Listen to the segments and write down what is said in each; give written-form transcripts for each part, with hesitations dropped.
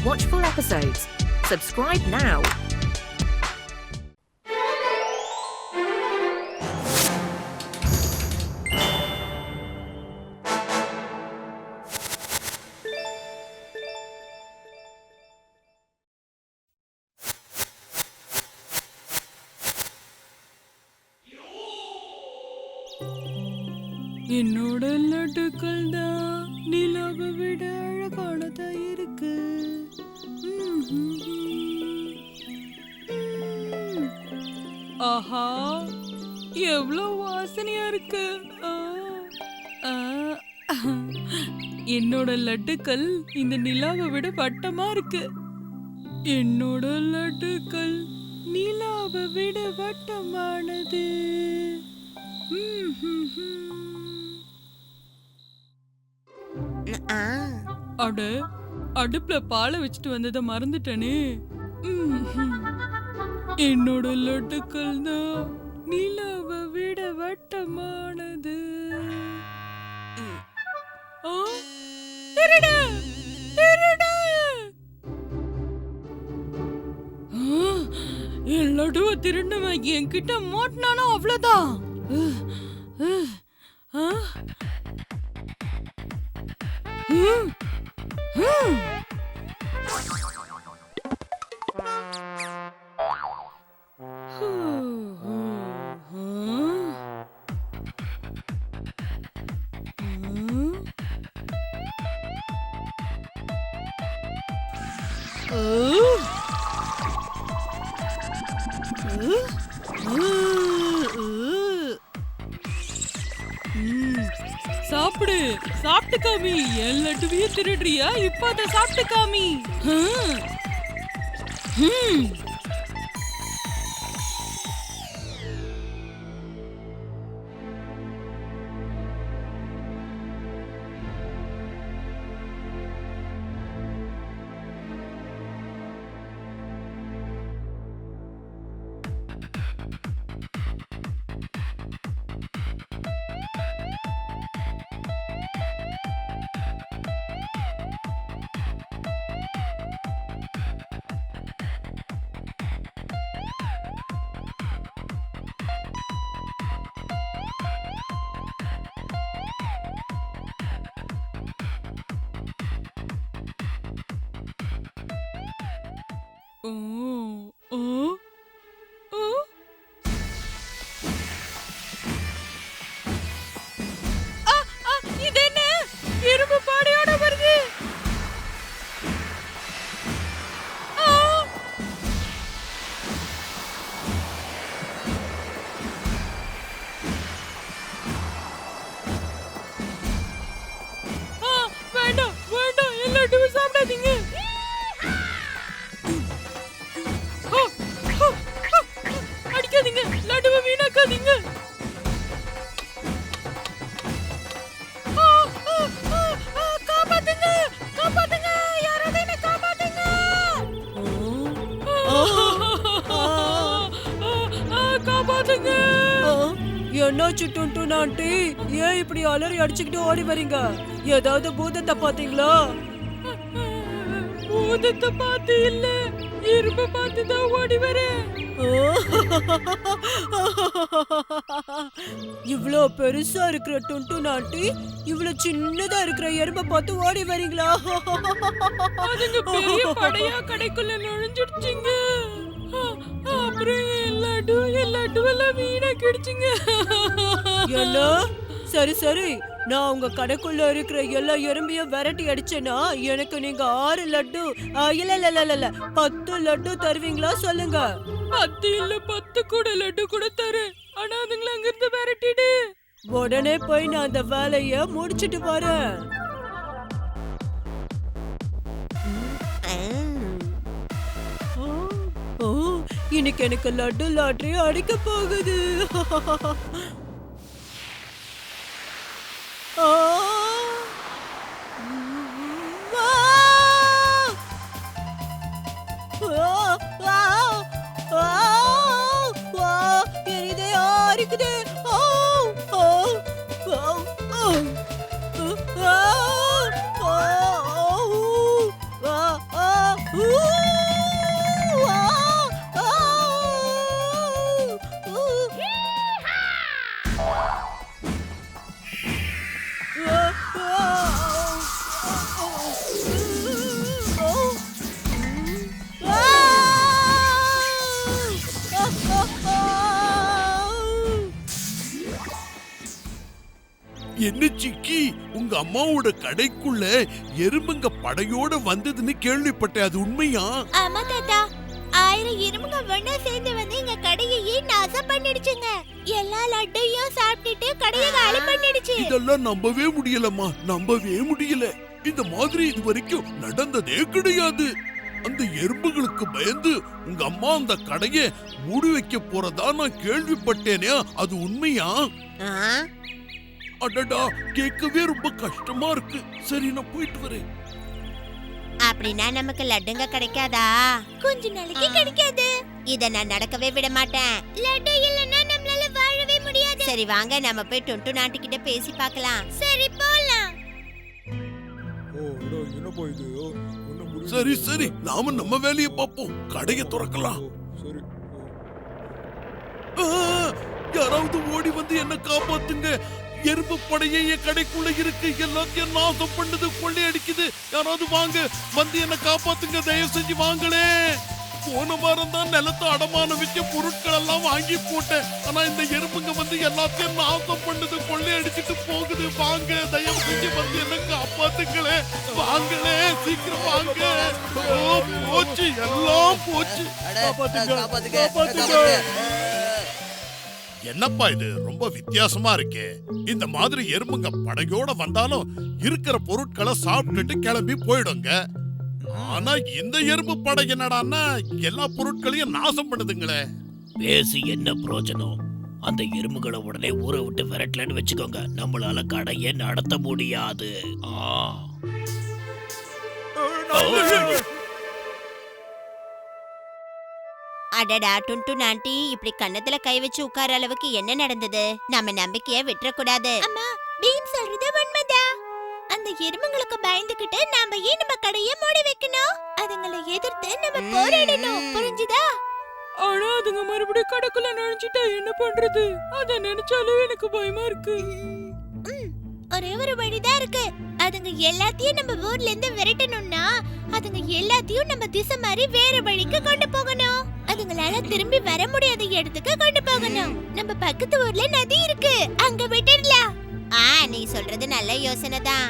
Watch full episodes. Subscribe now. என்னோட லட்டுக்கள் தான் நிலாவை விட அழகானதா இருக்கு. ஆஹா, எவ்வளவு வாசனையா இருக்கு. என்னோட லட்டுக்கள் இந்த நிலாவை விட வட்டமா இருக்கு. என்னோட லட்டுக்கள் நிலாவை விட வட்டமானது. அட, அடுப்புல பாலை வச்சுட்டு வந்ததை மறந்துட்டனே. என்னோட லட்டுக்கள் தான் நிலாவை விட வட்டமானது. திருட, திருட. என் லட்டுவை திருண்டவன் என்கிட்ட மாட்டினானோ அவ்வளவுதான். சாப்பிடு, சாப்பிட்டு காமி. என் லட்டுவையே திருடுறியா? இப்ப அதை சாப்பிட்டு காமி. என்னாச்சு டுன்டுன் ஆண்டி? ஏன் இப்படி அலறி அடிச்சுக்கிட்டு ஓடி வரீங்க? ஏதாவது பூதத்தை பாத்தீங்களா? பூதத்தை பார்த்து இல்ல, இரும்ப பார்த்து தான் ஓடி வரேன். இவ்ளோ பெருசா இருக்கிற டுன்டுன் ஆண்டி இவ்ளோ சின்னதா இருக்கிற எறும்ப பார்த்து ஓடி வரீங்களா? அதுங்க பெரிய படையா கடைக்குள்ள நுழைஞ்சிடுச்சிங்க. அப்புறம் எல்லாட்டுவெல்லாம் வீணா கிடைச்சிங்க. சரி சரி, நான் உங்க கடைக்குள்ள இருக்கிற எல்லா எறும்பையும் விரட்டி அடிச்சேன்னா எனக்கு நீங்க 6 லட்டு இல்ல 10 லட்டு தருவீங்களா சொல்லுங்க. 10 இல்ல 10 கூட லட்டு கூட தரேன். ஆனா அதுங்களை அங்கிருந்து விரட்டிடு. உடனே போய் நான் அந்த வேலைய முடிச்சிட்டு வரேன். இன்னைக்கு எனக்கு லட்டு லாட்டரி அடிக்க போகுது. என்ன சிக்கி, உங்க அம்மாவோட கடைக்குள்ள எறும்புங்க படையோட வந்ததுன்னு கேள்விப்பட்டேன். அது உண்மையா? ஆமா தாத்தா, 1000 எறும்புங்க ஒண்ணா சேர்ந்து வந்து எங்க கடையையே நாசம் பண்ணிடுச்சுங்க. எல்லா லட்டையும் சாப்பிட்டுட்டு கடையை காலி பண்ணிடுச்சு. இதெல்லாம் நம்பவே முடியலம்மா, நம்பவே முடியல. இந்த மாதிரி இது வரைக்கும் நடந்ததே கிடையாது. அந்த எறும்புகளுக்கு பயந்து உங்க அம்மா அந்த கடையை மூடி வைக்க போறதா நான் கேள்விப்பட்டேனே, அது உண்மையா? அடடா, கேட்கவே ரொம்ப கஷ்டமா இருக்கு. சரி, நான் போயிட்டு வரேன். அப்படின்னா நமக்கு லட்டுங்க கிடைக்காதா? கொஞ்ச நாளைக்கு கிடைக்காது. இத நான் நடக்கவே விட மாட்டேன். லட்டு இல்லனா நம்மளால வாழவே முடியாது. சரி வாங்க, நம்ம போய் டொண்டு நாட்டுக்கிட்ட பேசி பார்க்கலாம். சரி போலாம். சரி சரி, நாம நம்ம வேலையை பார்ப்போம். கடையை திறக்கலாம். யாராவது ஓடி வந்து என்ன காப்பாத்துங்க. எறும்பு படையே என் கடைக்குள்ள இருக்கு. எல்லாத்தையும் நாசம் பண்ணுது, கொள்ளையடிக்குது. யாராவது வாங்க, வந்து என்ன காப்பாத்துங்க. தயவு செஞ்சு வாங்களே. போன வாரம் தான் நிலத்தை அடமானம் வச்ச பொருட்கள் எல்லாம் வாங்கி போட்டேன். ஆனா இந்த எறும்புங்க வந்து எல்லாத்தையும் நாசம் பண்ணுது, கொள்ளையடிச்சிட்டு போகுது. வாங்க, தயவு செஞ்சு வந்து என்ன காப்பாத்துங்களே. வாங்களே, சீக்கிரம் வாங்க. போச்சு, எல்லாம் போச்சு. என்னப்பா இது ரொம்ப வித்தியாசமா இருக்கே. இந்த மாதிரி எறும்புங்க படையோட வந்தாலும் இருக்கிற பொருட்களை சாப்பிட்டுட்டு கிளம்பி போயிடுங்க. ஆனா இந்த எறும்பு படை என்னடான்னா எல்லா பொருட்களையும் நாசம் பண்ணுதுங்களே. பேசி என்ன பிரயோஜனம்? அந்த எறும்புகளை உடனே ஊரை விட்டு விரட்டலன்னு வச்சுக்கோங்க, நம்மளால கடையை நடத்த முடியாது. அடடா டுண்டு நான்டி, இப்படி கன்னத்துல கை வச்சு உட்கார அளவுக்கு என்ன நடந்தது? நம்ம நம்பிக்கைய விட்டுறக்கூடாது. அம்மா, பீம் சொல்றது உண்மைதான். அந்த எறும்புங்களுக்கு பயந்துகிட்டு நாம ஏன் நம்ம கடையை மூடி வைக்கணும்? அதுங்களை எதிர்த்து நம்ம போராடணும், புரிஞ்சுதா? ஆனா அதுங்க மறுபடியும் கடைக்குள்ள நுழைஞ்சிட்டா என்ன பண்றது? அத நினைச்சாலும் எனக்கு பயமா இருக்கு. ஒரே ஒரு வழிதான் இருக்கு. அதுங்க எல்லாத்தையும் நம்ம ஊர்ல இருந்து விரட்டணும்னா அதுங்க எல்லாத்தையும் நம்ம திசை மாதிரி வேற வழிக்கு கொண்டு போகணும். அதுங்களால திரும்பி வர முடியாத இடத்துக்கு கொண்டு போகணும். நம்ம பக்கத்து ஊர்ல நதி இருக்கு, அங்க விட்டுடலாம். நீ சொல்றது நல்ல யோசனை தான்.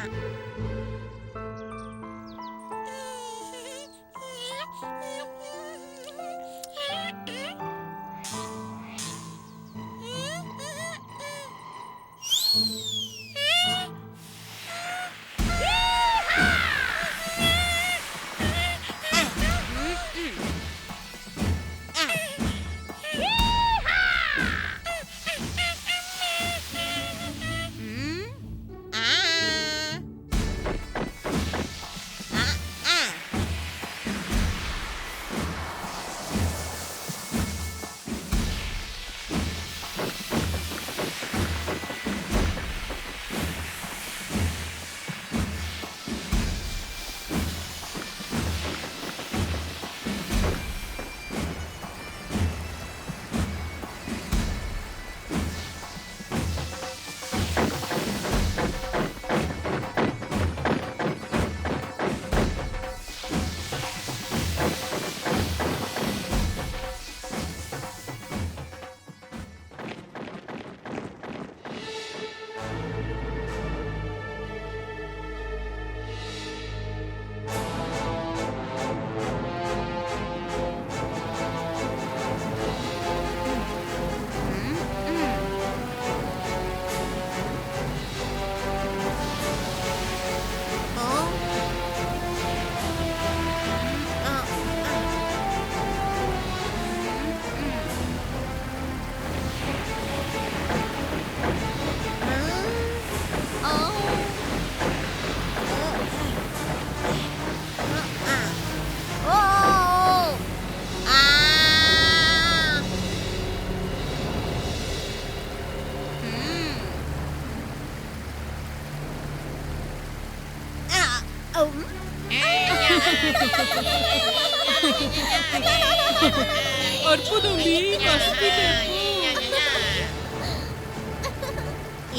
அற்புதம் டி, கஷ்டிட்டேன்.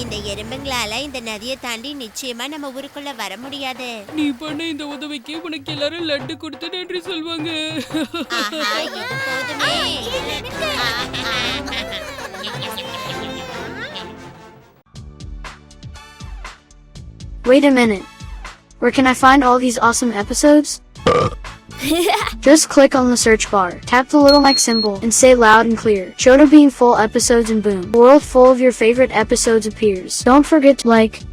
இந்த எறும்புங்களால இந்த நதியை தாண்டி நிச்சயமா நம்ம ஊருக்குள்ள வர முடியாது. நீ பண்ண இந்த உதவிக்கு உனக்கு எல்லாரும் லட்டு கொடுத்து நன்றி சொல்வாங்க. ஆஹா, இது போதுமே. Wait a minute. Where can I find all these awesome episodes? Just click on the search bar, tap the little mic symbol, and say loud and clear, Shoto Bean full episodes, and boom, a world full of your favorite episodes appears. Don't forget to like,